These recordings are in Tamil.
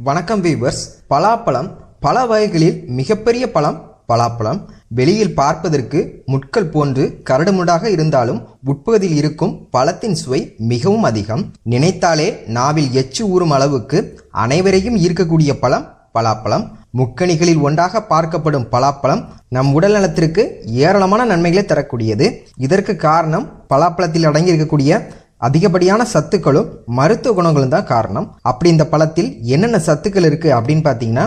வணக்கம் வீவர்ஸ். பலாப்பழம் பல வகைகளில் மிகப்பெரிய பழம் பலாப்பழம். வெளியில் பார்ப்பதற்கு முட்கள் போன்று கரடுமுடாக இருந்தாலும் உட்பகுதியில் இருக்கும் பழத்தின் சுவை மிகவும் அதிகம். நினைத்தாலே நாவில் எச்சு ஊறும் அளவுக்கு அனைவரையும் ஈர்க்கக்கூடிய பழம் பலாப்பழம். முக்கணிகளில் ஒன்றாக பார்க்கப்படும் பலாப்பழம் நம் உடல் நலத்திற்கு ஏராளமான நன்மைகளை தரக்கூடியது. இதற்கு காரணம் பலாப்பழத்தில் அடங்கி இருக்கக்கூடிய அதிகப்படியான சத்துக்களும் மருத்துவ குணங்களும் தான் காரணம். அப்படி இந்த பழத்தில் என்னென்ன சத்துக்கள் இருக்குது அப்படின்னு பார்த்தீங்கன்னா,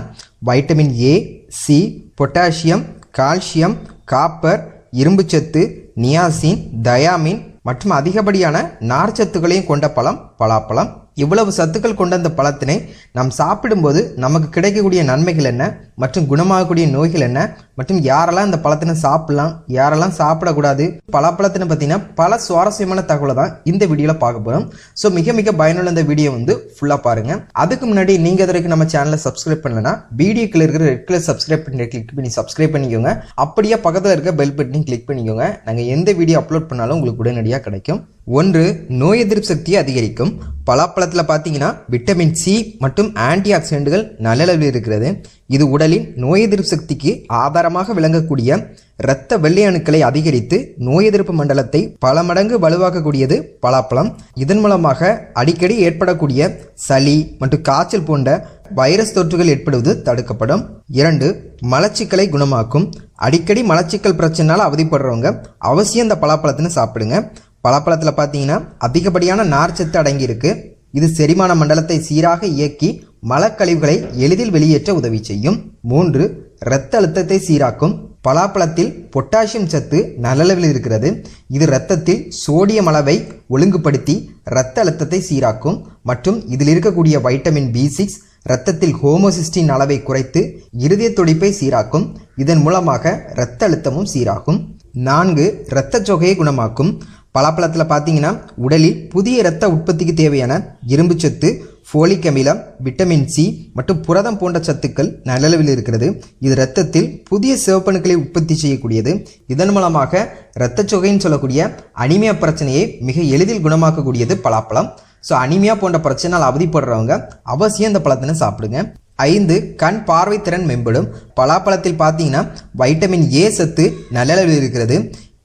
vitamin A, C, potassium, calcium, copper, இரும்புச்சத்து, நியாசின், தயாமின் மற்றும் அதிகப்படியான நார்ச்சத்துக்களையும் கொண்ட பழம் பலாப்பழம். இவ்வளவு சத்துக்கள் கொண்ட இந்த பழத்தினை நாம் சாப்பிடும்போது நமக்கு கிடைக்கக்கூடிய நன்மைகள் என்ன மற்றும் குணமாகக்கூடிய நோய்கள் என்ன மற்றும் யாரெல்லாம் இந்த பழத்தினை சாப்பிடலாம் யாரெல்லாம் சாப்பிடக்கூடாது, பலாப்பழத்தினை பார்த்தீங்கன்னா பல சுவாரஸ்யமான தகவலை தான் இந்த வீடியோவில் பார்க்க போகிறோம். ஸோ மிக மிக பயனுள்ள இந்த வீடியோ ஃபுல்லாக பாருங்கள். அதுக்கு முன்னாடி நீங்கள் இது வரைக்கும் நம்ம சேனலை சப்ஸ்கிரைப் பண்ணலன்னா வீடியோக்கில் இருக்கிற ரெட் கலர் சப்ஸ்கிரைப் பண்ணி கிளிக் பண்ணி சப்ஸ்கிரைப் பண்ணிக்கோங்க. அப்படியே பக்கத்தில் இருக்க பெல் பட்டனையும் கிளிக் பண்ணிக்கோங்க. நாங்கள் எந்த வீடியோ அப்லோட் பண்ணாலும் உங்களுக்கு உடனடியாக கிடைக்கும். 1. நோய் எதிர்ப்பு சக்தியை அதிகரிக்கும். பலாப்பழத்தில் பார்த்தீங்கன்னா விட்டமின் சி மற்றும் ஆன்டி ஆக்சிடென்ட்கள் நல்ல அளவில் இருக்கிறது. இது உடலின் நோய் எதிர்ப்பு சக்திக்கு ஆதாரமாக விளங்கக்கூடிய இரத்த வெள்ளை அணுக்களை அதிகரித்து நோய் எதிர்ப்பு மண்டலத்தை பல மடங்கு வலுவாக்கக்கூடியது பலாப்பழம். இதன் மூலமாக அடிக்கடி ஏற்படக்கூடிய சளி மற்றும் காய்ச்சல் போன்ற வைரஸ் தொற்றுகள் ஏற்படுவது தடுக்கப்படும். 2. மலச்சிக்கலை குணமாக்கும். அடிக்கடி மலச்சிக்கல் பிரச்சனைனால அவதிப்படுறவங்க அவசியம் இந்த பலாப்பழத்தினை சாப்பிடுங்க. பலாப்பழத்தில் பார்த்தீங்கன்னா அதிகப்படியான நார்ச்சத்து அடங்கியிருக்கு. இது செரிமான மண்டலத்தை சீராக இயக்கி மலக்கழிவுகளை எளிதில் வெளியேற்ற உதவி செய்யும். 3. இரத்த அழுத்தத்தை சீராக்கும். பலாப்பழத்தில் பொட்டாசியம் சத்து நல்லளவில் இருக்கிறது. இது இரத்தத்தில் சோடியம் அளவை ஒழுங்குபடுத்தி இரத்த அழுத்தத்தை சீராக்கும். மற்றும் இதில் இருக்கக்கூடிய வைட்டமின் B6 இரத்தத்தில் ஹோமோசிஸ்டின் அளவை குறைத்து இருதய துடிப்பை சீராக்கும். இதன் மூலமாக இரத்த அழுத்தமும் சீராகும். 4. இரத்த சோகையை குணமாக்கும். பலாப்பழத்தில் பார்த்தீங்கன்னா உடலில் புதிய இரத்த உற்பத்திக்கு தேவையான இரும்புச்சத்து, ஃபோலிக் அமிலம், விட்டமின் சி மற்றும் புரதம் போன்ற சத்துக்கள் நல்லளவில் இருக்கிறது. இது இரத்தத்தில் புதிய சிவப்பணுக்களை உற்பத்தி செய்யக்கூடியது. இதன் மூலமாக இரத்த சோகைன்னு சொல்லக்கூடிய அனிமியா பிரச்சனையை மிக எளிதில் குணமாக்கக்கூடியது பலாப்பழம். ஸோ அனிமியா போன்ற பிரச்சனையால் அவதிப்படுறவங்க அவசியம் இந்த பழத்தினை சாப்பிடுங்க. 5. கண் பார்வை திறன் மேம்படும். பலாப்பழத்தில் பார்த்தீங்கன்னா வைட்டமின் ஏ சத்து நல்லளவில் இருக்கிறது.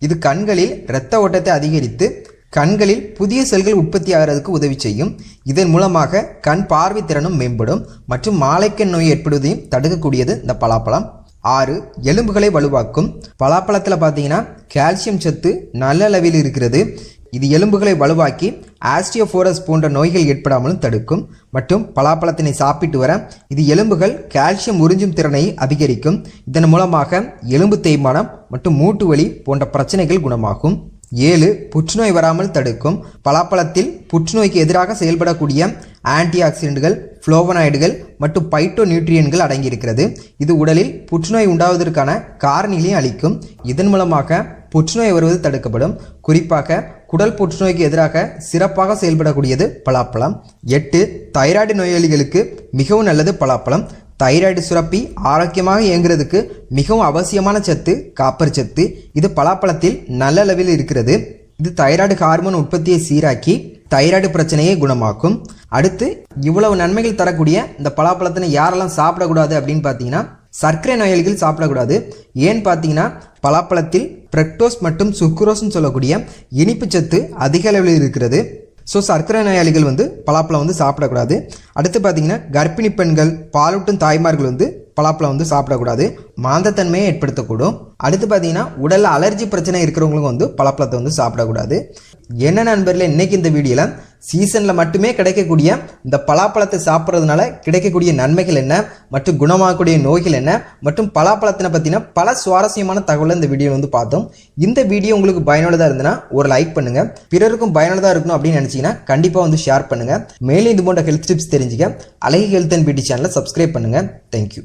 இது கண்களில் இரத்த ஓட்டத்தை அதிகரித்து கண்களில் புதிய செல்கள் உற்பத்தி ஆகிறதுக்கு உதவி செய்யும். இதன் மூலமாக கண் பார்வை திறனும் மேம்படும் மற்றும் மாலைக்கண் நோய் ஏற்படுவதையும் தடுக்கக்கூடியது இந்த பலாப்பழம். 6. எலும்புகளை வலுவாக்கும். பலாப்பழத்தில் பார்த்தீங்கன்னா கால்சியம் சத்து நல்ல அளவில் இருக்கிறது. இது எலும்புகளை வலுவாக்கி ஆஸ்டியோபோரஸ் போன்ற நோய்கள் ஏற்படாமலும் தடுக்கும். மற்றும் பலாப்பழத்தினை சாப்பிட்டு வர இது எலும்புகள் கால்சியம் உறிஞ்சும் திறனை அதிகரிக்கும். இதன் மூலமாக எலும்பு தேய்மானம் மற்றும் மூட்டு வலி போன்ற பிரச்சனைகள் குணமாகும். 7. புற்றுநோய் வராமல் தடுக்கும். பலாப்பழத்தில் புற்றுநோய்க்கு எதிராக செயல்படக்கூடிய ஆன்டி ஆக்சிடென்ட்கள், ஃப்ளோவனாய்டுகள் மற்றும் பைட்டோ நியூட்ரியன்கள் அடங்கியிருக்கிறது. இது உடலில் புற்றுநோய் உண்டாவதற்கான காரணிகளையும் அளிக்கும். இதன் மூலமாக புற்றுநோய் வருவது தடுக்கப்படும். குறிப்பாக குடல் புற்றுநோய்க்கு எதிராக சிறப்பாக செயல்படக்கூடியது பலாப்பழம். 8. தைராய்டு நோயாளிகளுக்கு மிகவும் நல்லது பலாப்பழம். தைராய்டு சுரப்பி ஆரோக்கியமாக இயங்குறதுக்கு மிகவும் அவசியமான சத்து காப்பர் சத்து. இது பலாப்பழத்தில் நல்ல அளவில் இருக்கிறது. இது தைராய்டு ஹார்மோன் உற்பத்தியை சீராக்கி தைராய்டு பிரச்சனையை குணமாக்கும். அடுத்து இவ்வளவு நன்மைகள் தரக்கூடிய இந்த பலாப்பழத்தினை யாரெல்லாம் சாப்பிடக்கூடாது அப்படின்னு பார்த்தீங்கன்னா, சர்க்கரை நோயாளிகள் சாப்பிடக்கூடாது. ஏன்னு பார்த்தீங்கன்னா பலாப்பழத்தில் பிரக்டோஸ் மற்றும் சுக்ரோஸ்ன்னு சொல்லக்கூடிய இனிப்பு சத்து அதிக அளவில் இருக்கிறது. ஸோ சர்க்கரை நோயாளிகள் பலாப்பழம் சாப்பிடக்கூடாது. அடுத்து பார்த்தீங்கன்னா கர்ப்பிணி பெண்கள், பாலூட்டும் தாய்மார்கள் பலாப்பழம் சாப்பிடக்கூடாது. மாந்தத்தன்மையை ஏற்படுத்தக்கூடும். அடுத்து பார்த்தீங்கன்னா உடலில் அலர்ஜி பிரச்சனை இருக்கிறவங்களுக்கும் பலாப்பழத்தை சாப்பிடக்கூடாது. என்ன நண்பர்களே, இன்னைக்கு இந்த வீடியோவில் சீசனில் மட்டுமே கிடைக்கக்கூடிய இந்த பலாப்பழத்தை சாப்பிட்றதுனால கிடைக்கக்கூடிய நன்மைகள் என்ன மற்றும் குணமாகக்கூடிய நோய்கள் என்ன மற்றும் பலாப்பழத்தினை பற்றின பல சுவாரஸ்யமான தகவலை இந்த வீடியோ பார்த்தோம். இந்த வீடியோ உங்களுக்கு பயனுள்ளதாக இருந்ததுன்னா ஒரு லைக் பண்ணுங்க. பிறருக்கும் பயனுள்ளதாக இருக்கணும் அப்படின்னு நினச்சிங்கன்னா கண்டிப்பாக ஷேர் பண்ணுங்க. மேலும் இது போன்ற ஹெல்த் டிப்ஸ் தெரிஞ்சுக்க அழகி ஹெல்த் அண்ட் பியூட்டி சேனலை சப்ஸ்கிரைப் பண்ணுங்க. தேங்க்யூ.